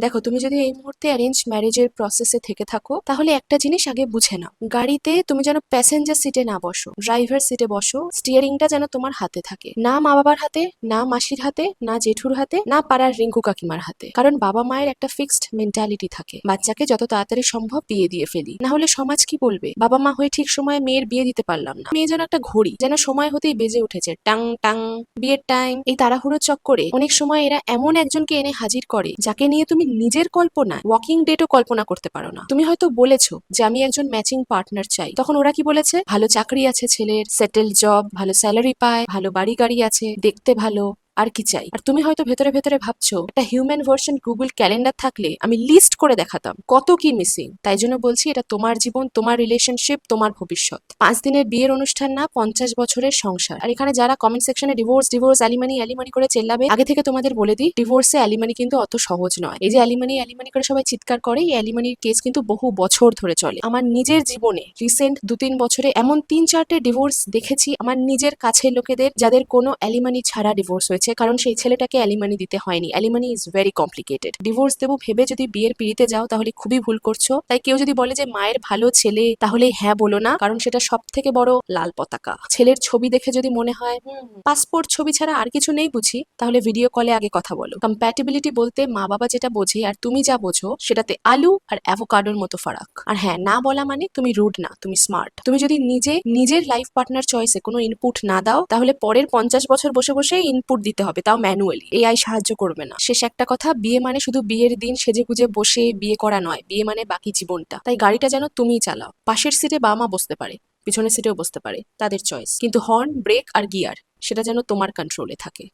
দেখো, তুমি যদি এই মুহূর্তে অ্যারেঞ্জ ম্যারেজের প্রসেসে থেকে থাকো, তাহলে একটা জিনিস আগে বুঝে নাও। গাড়িতে তুমি যেন প্যাসেঞ্জার সিটে না বসো, ড্রাইভার সিটে বসো। স্টিয়ারিংটা যেন তোমার হাতে থাকে, না মা বাবার হাতে, না মাসির হাতে, না জেঠুর হাতে, না পাড়ার রিঙ্কু কাকিমার হাতে। কারণ বাবা মায়ের একটা ফিক্সড মেন্টালিটি থাকে, বাচ্চাকে যত তাড়াতাড়ি সম্ভব বিয়ে দিয়ে ফেলি, না হলে সমাজ কি বলবে। বাবা মা হয়ে ঠিক সময়ে মেয়ের বিয়ে দিতে পারলাম না, মেয়ে যেন একটা ঘড়ি, যেন সময় হতেই বেজে উঠেছে, টাং টাং বিয়ের টাইম। এই তাড়াহুড়ো চক্করে অনেক সময় এরা এমন একজনকে এনে হাজির করে যাকে নিয়ে তুমি নিজের কল্পনা ওয়াকিং ডেটও কল্পনা করতে পারো না। তুমি হয়তো বলেছো যে আমি একজন ম্যাচিং পার্টনার চাই, তখন ওরা কি বলেছে? ভালো চাকরি আছে ছেলের, সেটেল জব, ভালো স্যালারি পায়, ভালো বাড়ি গাড়ি আছে, দেখতে ভালো, আর কি চাই। আর তুমি হয়তো ভেতরে ভেতরে ভাবছো একটা হিউম্যান ভার্সন গুগল ক্যালেন্ডার থাকলে আমি লিস্ট করে দেখাতাম কত কি মিসিং। তাই জন্য বলছি, এটা তোমার জীবন, তোমার রিলেশনশিপ, তোমার ভবিষ্যৎ। 5 দিনের বিয়ের অনুষ্ঠান না, 50 বছরের সংসার। আর এখানে যারা কমেন্ট সেকশনে ডিভোর্স ডিভোর্স অ্যালিমানি অ্যালিমানি করে চেল্লাবে, আগে থেকে তোমাদের বলে দিই, ডিভোর্সে অ্যালিমানি কিন্তু অত সহজ নয়। এই যে অ্যালিমানি অ্যালিমানি করে সবাই চিৎকার করে, এই অ্যালিমানির কেস কিন্তু বহু বছর ধরে চলে। আমার নিজের জীবনে রিসেন্ট 2-3 বছরে এমন 3-4টে ডিভোর্স দেখেছি আমার নিজের কাছের লোকেদের, যাদের কোনো অ্যালিমানি ছাড়া ডিভোর্স হয়েছে, কারণ সেই ছেলেটাকে অ্যালিমানি দিতে হয়নি। অ্যালিমানি ইজ ভেরি কমপ্লিকেটেড। ডিভোর্স দেবো ভেবে যদি বিয়ের পিড়িতে যাও, তাহলে খুবই ভুল করছো। তাই কেউ যদি বলে যে মায়ের ভালো ছেলে, তাহলে হ্যাঁ বলো না, কারণ সেটা সব থেকে বড় লাল পতাকা। ছেলের ছবি দেখে যদি মনে হয় পাসপোর্ট ছবি ছাড়া আর কিছু নেই বুঝি, তাহলে ভিডিও কলে আগে কথা বলো। কম্প্যাটিবিলিটি বলতে মা বাবা যেটা বোঝে আর তুমি যা বোঝো, সেটাতে আলু আর অ্যাভোকাডোর মতো ফারাক। আর হ্যাঁ, না বলা মানে তুমি রুড না, তুমি স্মার্ট। তুমি যদি নিজের লাইফ পার্টনার চয়েসে কোনো ইনপুট না দাও, তাহলে পরের 50 বছর বসে বসে ইনপুট দিতে হবে, তাও ম্যানুয়ালি। এআই সাহায্য করবে না। শেষ একটা কথা, বিয়ে মানে শুধু বিয়ের দিন সেজে গুজে বসে বিয়ে করা নয়, বিয়ে মানে বাকি জীবনটা। তাই গাড়িটা যেন তুমিই চালাও। পাশের সিটে বাবা মা বসতে পারে, পিছনের সিটেও বসতে পারে, তাদের চয়েস, কিন্তু হর্ন, ব্রেক আর গিয়ার সেটা যেন তোমার কন্ট্রোলে থাকে।